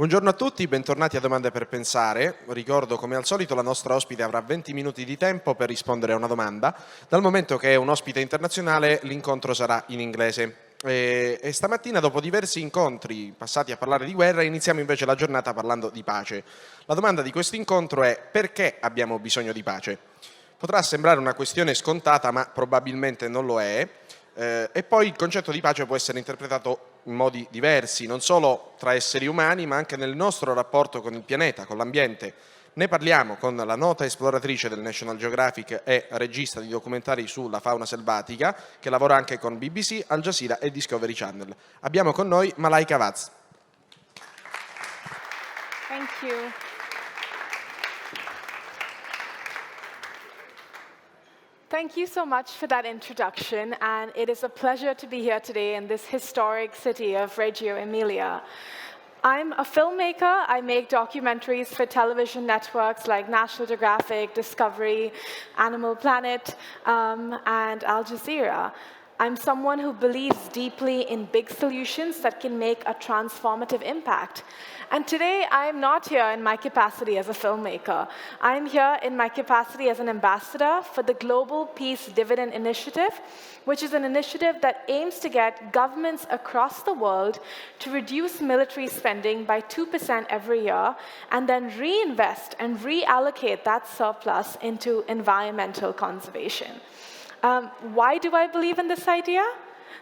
Buongiorno a tutti, bentornati a Domande per Pensare. Ricordo, come al solito, la nostra ospite avrà 20 minuti di tempo per rispondere a una domanda. Dal momento che è un ospite internazionale, l'incontro sarà in inglese. E stamattina, dopo diversi incontri passati a parlare di guerra, iniziamo invece la giornata parlando di pace. La domanda di questo incontro è: perché abbiamo bisogno di pace? Potrà sembrare una questione scontata, ma probabilmente non lo è. E poi il concetto di pace può essere interpretato in modi diversi, non solo tra esseri umani, ma anche nel nostro rapporto con il pianeta, con l'ambiente. Ne parliamo con la nota esploratrice del National Geographic e regista di documentari sulla fauna selvatica, che lavora anche con BBC, Al Jazeera e Discovery Channel. Abbiamo con noi Malaika Vaz. Thank you. Thank you so much for that introduction, and it is a pleasure to be here today in this historic city of Reggio Emilia. I'm a filmmaker. I make documentaries for television networks like National Geographic, Discovery, Animal Planet, and Al Jazeera. I'm someone who believes deeply in big solutions that can make a transformative impact. And today, I'm not here in my capacity as a filmmaker. I'm here in my capacity as an ambassador for the Global Peace Dividend Initiative, which is an initiative that aims to get governments across the world to reduce military spending by 2% every year, and then reinvest and reallocate that surplus into environmental conservation. Why do I believe in this idea?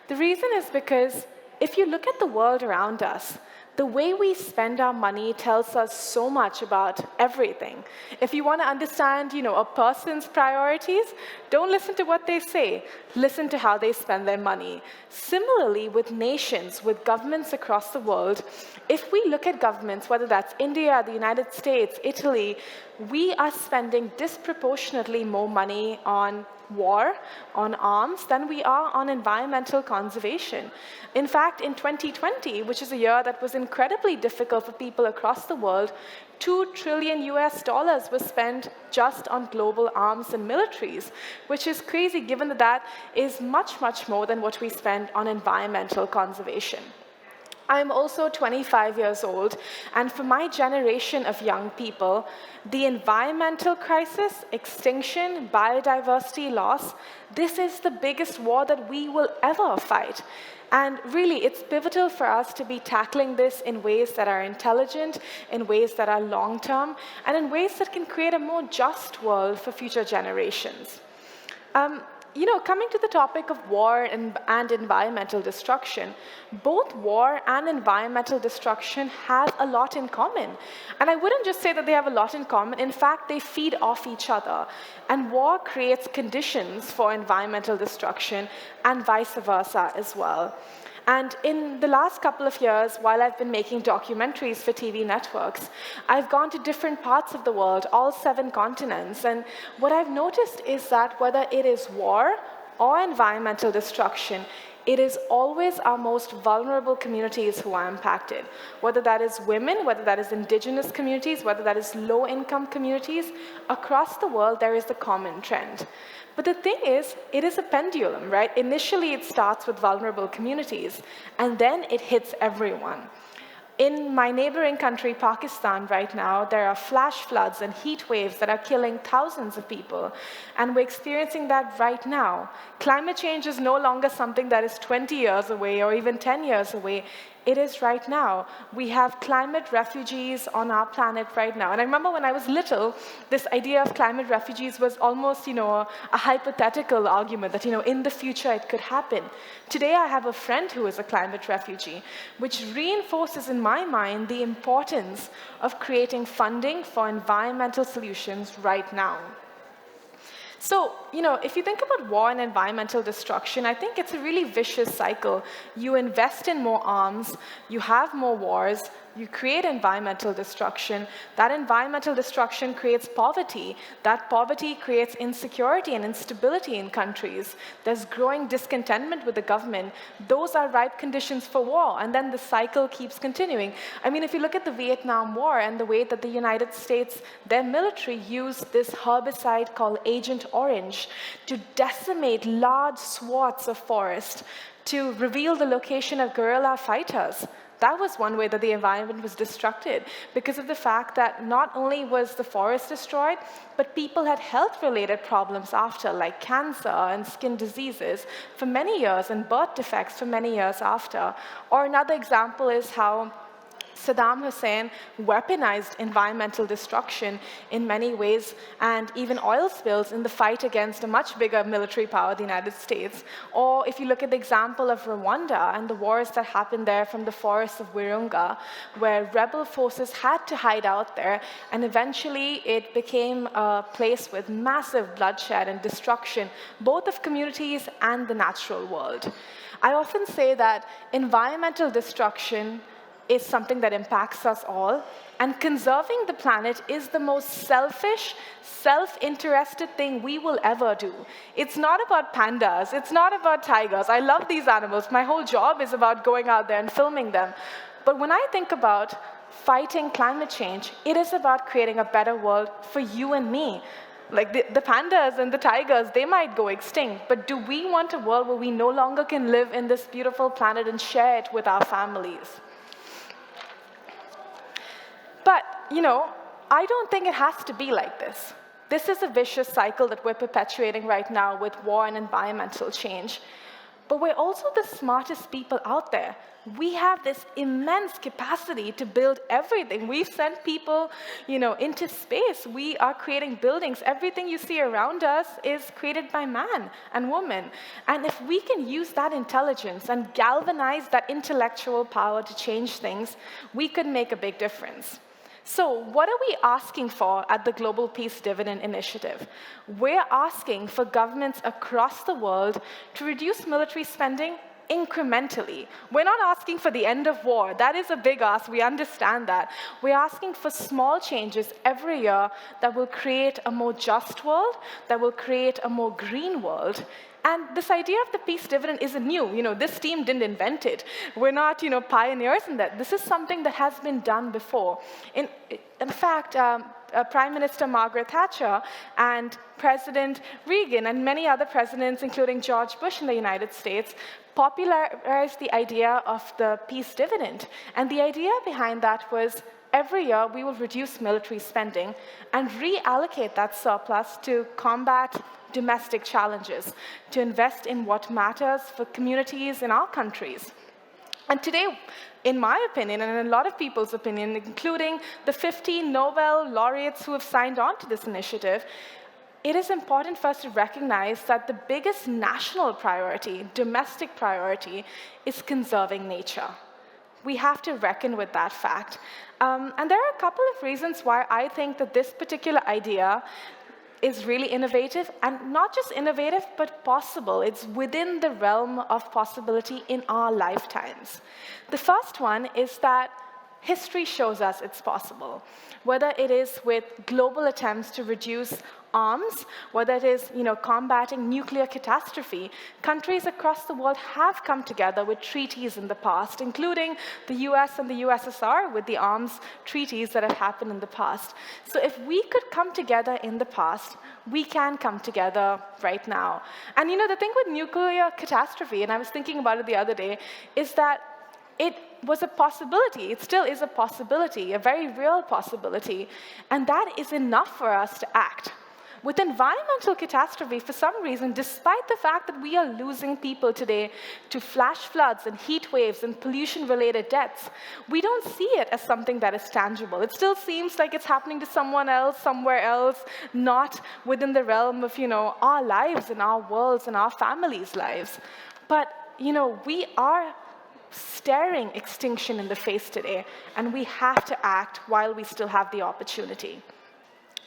The reason is because if you look at the world around us, the way we spend our money tells us so much about everything. If you want to understand, a person's priorities, don't listen to what they say. Listen to how they spend their money. Similarly, with nations, with governments across the world, if we look at governments, whether that's India, the United States, Italy, we are spending disproportionately more money on war, on arms, than we are on environmental conservation. In fact, in 2020, which is a year that was incredibly difficult for people across the world, $2 trillion was spent just on global arms and militaries, which is crazy given that that is much, much more than what we spend on environmental conservation. I'm also 25 years old, and for my generation of young people, the environmental crisis, extinction, biodiversity loss, this is the biggest war that we will ever fight. And really, it's pivotal for us to be tackling this in ways that are intelligent, in ways that are long-term, and in ways that can create a more just world for future generations. Coming to the topic of war and environmental destruction, both war and environmental destruction have a lot in common. And I wouldn't just say that they have a lot in common. In fact, they feed off each other. And war creates conditions for environmental destruction and vice versa as well. And in the last couple of years, while I've been making documentaries for TV networks, I've gone to different parts of the world, all 7 continents. And what I've noticed is that whether it is war or environmental destruction, it is always our most vulnerable communities who are impacted. Whether that is women, whether that is indigenous communities, whether that is low-income communities, across the world there is the common trend. But the thing is, it is a pendulum, right? Initially, it starts with vulnerable communities, and then it hits everyone. In my neighboring country, Pakistan, right now, there are flash floods and heat waves that are killing thousands of people, and we're experiencing that right now. Climate change is no longer something that is 20 years away or even 10 years away. It is right now. We have climate refugees on our planet right now. And I remember when I was little, this idea of climate refugees was almost, a hypothetical argument that, in the future it could happen. Today I have a friend who is a climate refugee, which reinforces in my mind the importance of creating funding for environmental solutions right now. So, if you think about war and environmental destruction, I think it's a really vicious cycle. You invest in more arms, you have more wars, you create environmental destruction. That environmental destruction creates poverty. That poverty creates insecurity and instability in countries. There's growing discontentment with the government. Those are ripe conditions for war, and then the cycle keeps continuing. I mean, if you look at the Vietnam War and the way that the United States, their military used this herbicide called Agent Orange to decimate large swaths of forest, to reveal the location of guerrilla fighters. That was one way that the environment was destructed, because of the fact that not only was the forest destroyed, but people had health-related problems after, like cancer and skin diseases for many years, and birth defects for many years after. Or another example is how Saddam Hussein weaponized environmental destruction in many ways, and even oil spills in the fight against a much bigger military power, the United States. Or if you look at the example of Rwanda and the wars that happened there from the forests of Virunga, where rebel forces had to hide out there, and eventually it became a place with massive bloodshed and destruction, both of communities and the natural world. I often say that environmental destruction is something that impacts us all, and conserving the planet is the most selfish, self-interested thing we will ever do. It's not about pandas, it's not about tigers. I love these animals. My whole job is about going out there and filming them. But when I think about fighting climate change, it is about creating a better world for you and me. Like the pandas and the tigers, they might go extinct, but do we want a world where we no longer can live in this beautiful planet and share it with our families? But, I don't think it has to be like this. This is a vicious cycle that we're perpetuating right now with war and environmental change. But we're also the smartest people out there. We have this immense capacity to build everything. We've sent people, into space. We are creating buildings. Everything you see around us is created by man and woman. And if we can use that intelligence and galvanize that intellectual power to change things, we could make a big difference. So what are we asking for at the Global Peace Dividend Initiative? We're asking for governments across the world to reduce military spending incrementally. We're not asking for the end of war. That is a big ask. We understand that. We're asking for small changes every year that will create a more just world, that will create a more green world. And this idea of the peace dividend isn't new. This team didn't invent it. We're not, pioneers in that. This is something that has been done before. In fact, Prime Minister Margaret Thatcher and President Reagan and many other presidents, including George Bush in the United States, popularized the idea of the peace dividend. And the idea behind that was every year we will reduce military spending and reallocate that surplus to combat domestic challenges, to invest in what matters for communities in our countries. And today, in my opinion, and in a lot of people's opinion, including the 15 Nobel laureates who have signed on to this initiative, it is important for us to recognize that the biggest national priority, domestic priority, is conserving nature. We have to reckon with that fact. And there are a couple of reasons why I think that this particular idea is really innovative, and not just innovative, but possible. It's within the realm of possibility in our lifetimes. The first one is that history shows us it's possible, whether it is with global attempts to reduce arms, whether it is combating nuclear catastrophe. Countries across the world have come together with treaties in the past, including the US and the USSR with the arms treaties that have happened in the past. So if we could come together in the past, we can come together right now. And the thing with nuclear catastrophe, and I was thinking about it the other day, is that it was a possibility. It still is a possibility, a very real possibility. And that is enough for us to act. With environmental catastrophe, for some reason, despite the fact that we are losing people today to flash floods and heat waves and pollution-related deaths, we don't see it as something that is tangible. It still seems like it's happening to someone else, somewhere else, not within the realm of, our lives and our worlds and our families' lives. But, we are staring extinction in the face today, and we have to act while we still have the opportunity.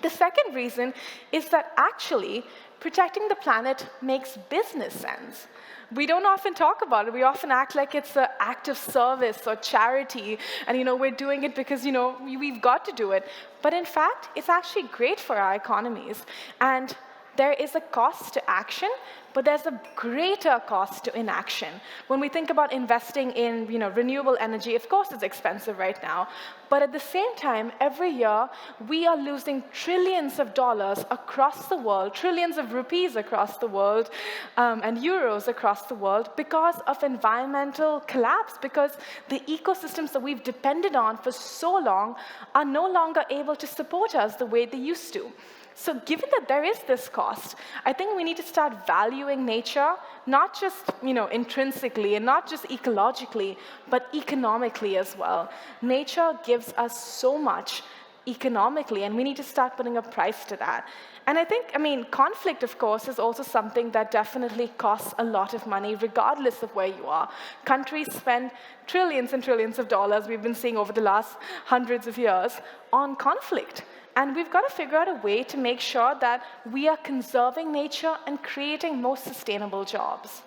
The second reason is that actually protecting the planet makes business sense. We don't often talk about it. We often act like it's an act of service or charity, and we're doing it because we've got to do it. But in fact, it's actually great for our economies. And there is a cost to action, but there's a greater cost to inaction. When we think about investing in renewable energy, of course it's expensive right now, but at the same time, every year, we are losing trillions of dollars across the world, trillions of rupees across the world, and euros across the world because of environmental collapse, because the ecosystems that we've depended on for so long are no longer able to support us the way they used to. So given that there is this cost, I think we need to start valuing nature, not just intrinsically and not just ecologically, but economically as well. Nature gives us so much economically, and we need to start putting a price to that. And I think, conflict, of course, is also something that definitely costs a lot of money, regardless of where you are. Countries spend trillions and trillions of dollars, we've been seeing over the last hundreds of years, on conflict. And we've got to figure out a way to make sure that we are conserving nature and creating more sustainable jobs.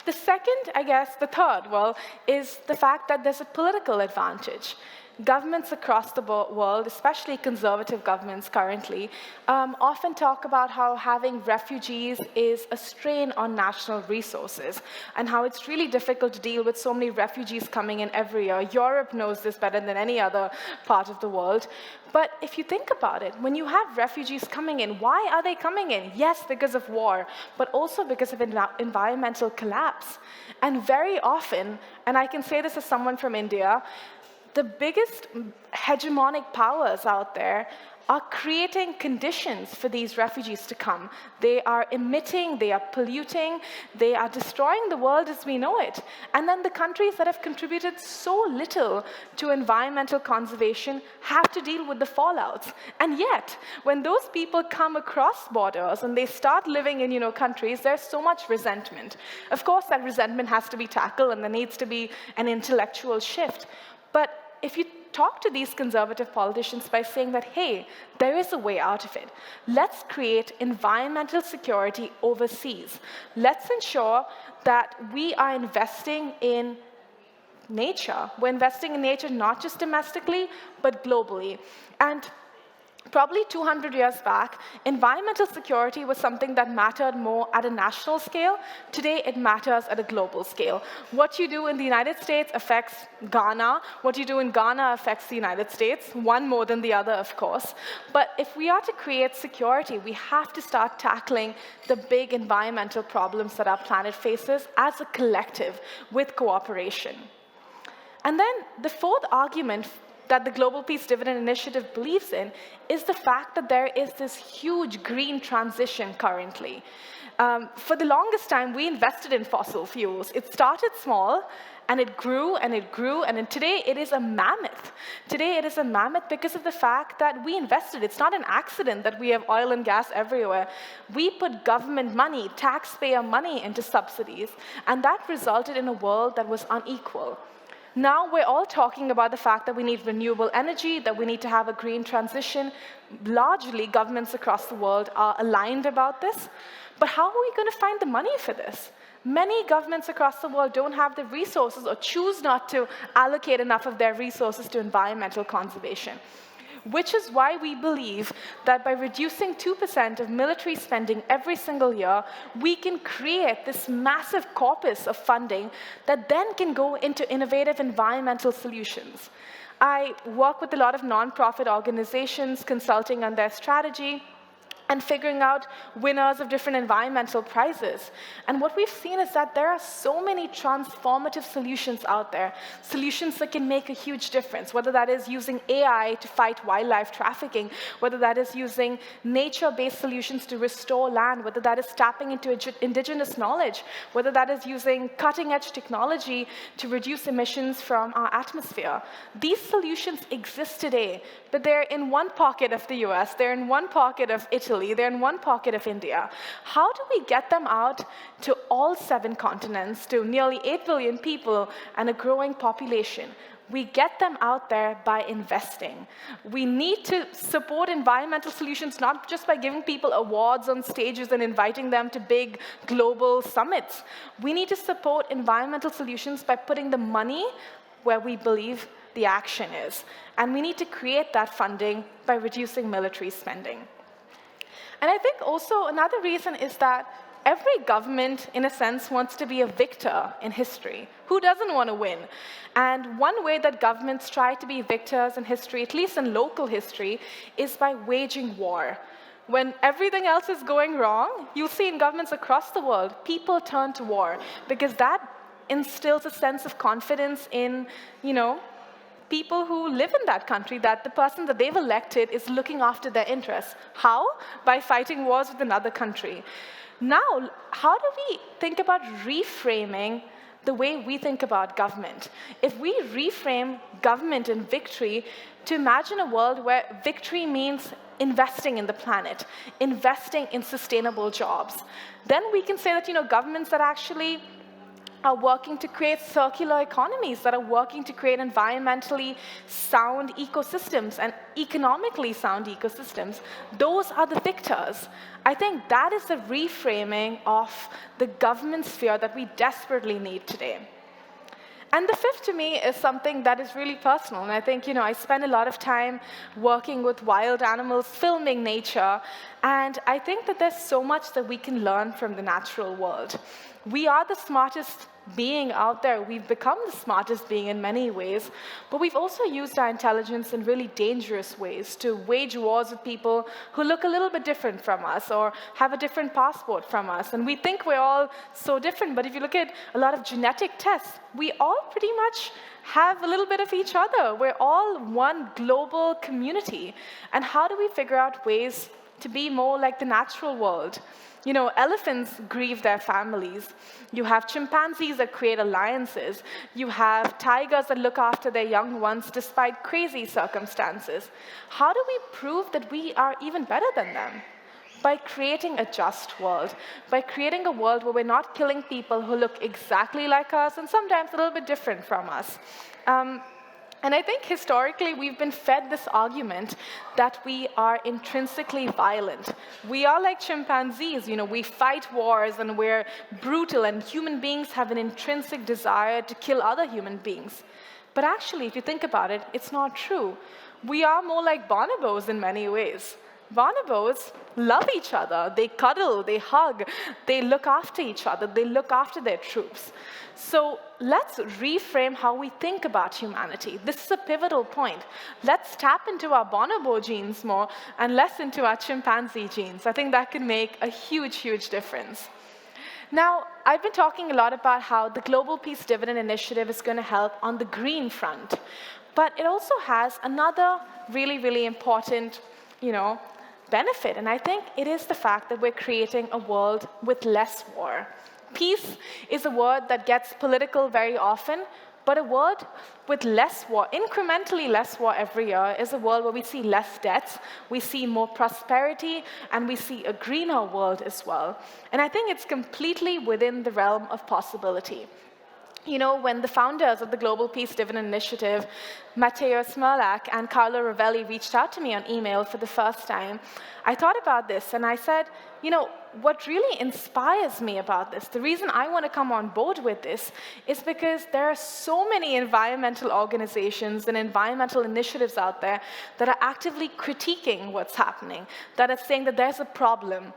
The second, the third, is the fact that there's a political advantage. Governments across the world, especially conservative governments currently, often talk about how having refugees is a strain on national resources and how it's really difficult to deal with so many refugees coming in every year. Europe knows this better than any other part of the world. But if you think about it, when you have refugees coming in, why are they coming in? Yes, because of war, but also because of environmental collapse. And very often, and I can say this as someone from India, the biggest hegemonic powers out there are creating conditions for these refugees to come. They are emitting, they are polluting, they are destroying the world as we know it. And then the countries that have contributed so little to environmental conservation have to deal with the fallouts. And yet, when those people come across borders and they start living in countries, there's so much resentment. Of course, that resentment has to be tackled, and there needs to be an intellectual shift. But if you talk to these conservative politicians by saying that, hey, there is a way out of it. Let's create environmental security overseas. Let's ensure that we are investing in nature. We're investing in nature not just domestically, but globally. And probably 200 years back, environmental security was something that mattered more at a national scale. Today, it matters at a global scale. What you do in the United States affects Ghana. What you do in Ghana affects the United States, one more than the other, of course. But if we are to create security, we have to start tackling the big environmental problems that our planet faces as a collective with cooperation. And then the fourth argument that the Global Peace Dividend Initiative believes in is the fact that there is this huge green transition currently. For the longest time, we invested in fossil fuels. It started small, and it grew, and it grew, and today it is a mammoth. Today it is a mammoth because of the fact that we invested. It's not an accident that we have oil and gas everywhere. We put government money, taxpayer money into subsidies, and that resulted in a world that was unequal. Now we're all talking about the fact that we need renewable energy, that we need to have a green transition. Largely, governments across the world are aligned about this. But how are we going to find the money for this? Many governments across the world don't have the resources or choose not to allocate enough of their resources to environmental conservation. Which is why we believe that by reducing 2% of military spending every single year, we can create this massive corpus of funding that then can go into innovative environmental solutions. I work with a lot of nonprofit organizations, consulting on their strategy, and figuring out winners of different environmental prizes. And what we've seen is that there are so many transformative solutions out there, solutions that can make a huge difference, whether that is using AI to fight wildlife trafficking, whether that is using nature-based solutions to restore land, whether that is tapping into indigenous knowledge, whether that is using cutting-edge technology to reduce emissions from our atmosphere. These solutions exist today, but they're in one pocket of the US, they're in one pocket of Italy, they're in one pocket of India. How do we get them out to all 7 continents, to nearly 8 billion people and a growing population? We get them out there by investing. We need to support environmental solutions not just by giving people awards on stages and inviting them to big global summits. We need to support environmental solutions by putting the money where we believe the action is. And we need to create that funding by reducing military spending. And I think also another reason is that every government, in a sense, wants to be a victor in history. Who doesn't want to win? And one way that governments try to be victors in history, at least in local history, is by waging war. When everything else is going wrong, you'll see in governments across the world, people turn to war because that instills a sense of confidence in, people who live in that country, that the person that they've elected is looking after their interests. How? By fighting wars with another country. Now, how do we think about reframing the way we think about government? If we reframe government and victory to imagine a world where victory means investing in the planet, investing in sustainable jobs, then we can say that governments that actually are working to create circular economies, that are working to create environmentally sound ecosystems and economically sound ecosystems, those are the victors. I think that is the reframing of the government sphere that we desperately need today. And the fifth, to me, is something that is really personal. And I think, I spend a lot of time working with wild animals, filming nature, and I think that there's so much that we can learn from the natural world. We are the smartest being out there. We've become the smartest being in many ways, but we've also used our intelligence in really dangerous ways to wage wars with people who look a little bit different from us or have a different passport from us. And we think we're all so different, but if you look at a lot of genetic tests, we all pretty much have a little bit of each other. We're all one global community. And how do we figure out ways to be more like the natural world? Elephants grieve their families. You have chimpanzees that create alliances. You have tigers that look after their young ones despite crazy circumstances. How do we prove that we are even better than them? By creating a just world, by creating a world where we're not killing people who look exactly like us and sometimes a little bit different from us. And I think historically we've been fed this argument that we are intrinsically violent. We are like chimpanzees, we fight wars and we're brutal, and human beings have an intrinsic desire to kill other human beings. But actually, if you think about it, it's not true. We are more like bonobos in many ways. Bonobos love each other. They cuddle, they hug, they look after each other, they look after their troops. So let's reframe how we think about humanity. This is a pivotal point. Let's tap into our bonobo genes more and less into our chimpanzee genes. I think that can make a huge, huge difference. Now, I've been talking a lot about how the Global Peace Dividend Initiative is going to help on the green front, but it also has another really, really important, benefit, and I think it is the fact that we're creating a world with less war. Peace is a word that gets political very often, but a world with less war, incrementally less war every year, is a world where we see less deaths, we see more prosperity, and we see a greener world as well. And I think it's completely within the realm of possibility. When the founders of the Global Peace Dividend Initiative, Matteo Smerlak and Carlo Rovelli, reached out to me on email for the first time, I thought about this and I said, what really inspires me about this, the reason I want to come on board with this, is because there are so many environmental organizations and environmental initiatives out there that are actively critiquing what's happening, that are saying that there's a problem.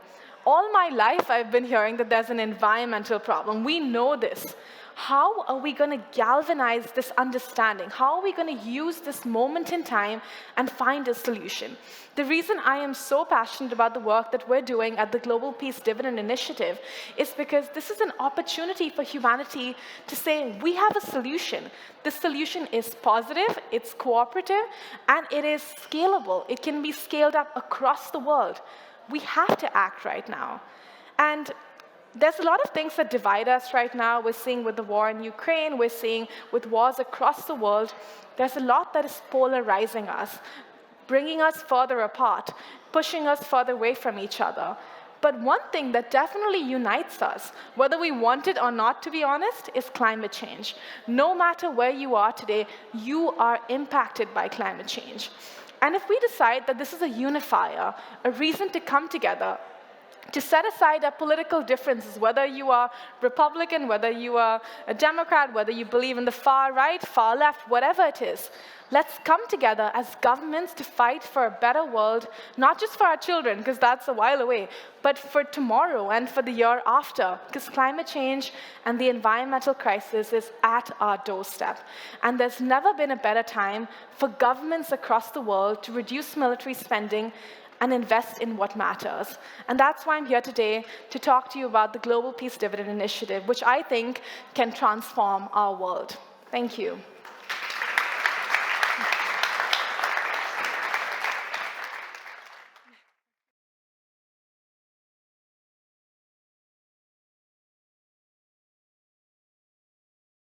All my life I've been hearing that there's an environmental problem. We know this. How are we going to galvanize this understanding? How are we going to use this moment in time and find a solution? The reason I am so passionate about the work that we're doing at the Global Peace Dividend Initiative is because this is an opportunity for humanity to say, we have a solution. This solution is positive, it's cooperative, and it is scalable. It can be scaled up across the world. We have to act right now. And there's a lot of things that divide us right now. We're seeing with the war in Ukraine, we're seeing with wars across the world. There's a lot that is polarizing us, bringing us further apart, pushing us further away from each other. But one thing that definitely unites us, whether we want it or not, to be honest, is climate change. No matter where you are today, you are impacted by climate change. And if we decide that this is a unifier, a reason to come together, to set aside our political differences, whether you are Republican, whether you are a Democrat, whether you believe in the far right, far left, whatever it is. Let's come together as governments to fight for a better world, not just for our children, because that's a while away, but for tomorrow and for the year after, because climate change and the environmental crisis is at our doorstep. And there's never been a better time for governments across the world to reduce military spending and invest in what matters. And that's why I'm here today to talk to you about the Global Peace Dividend Initiative, which I think can transform our world. Thank you.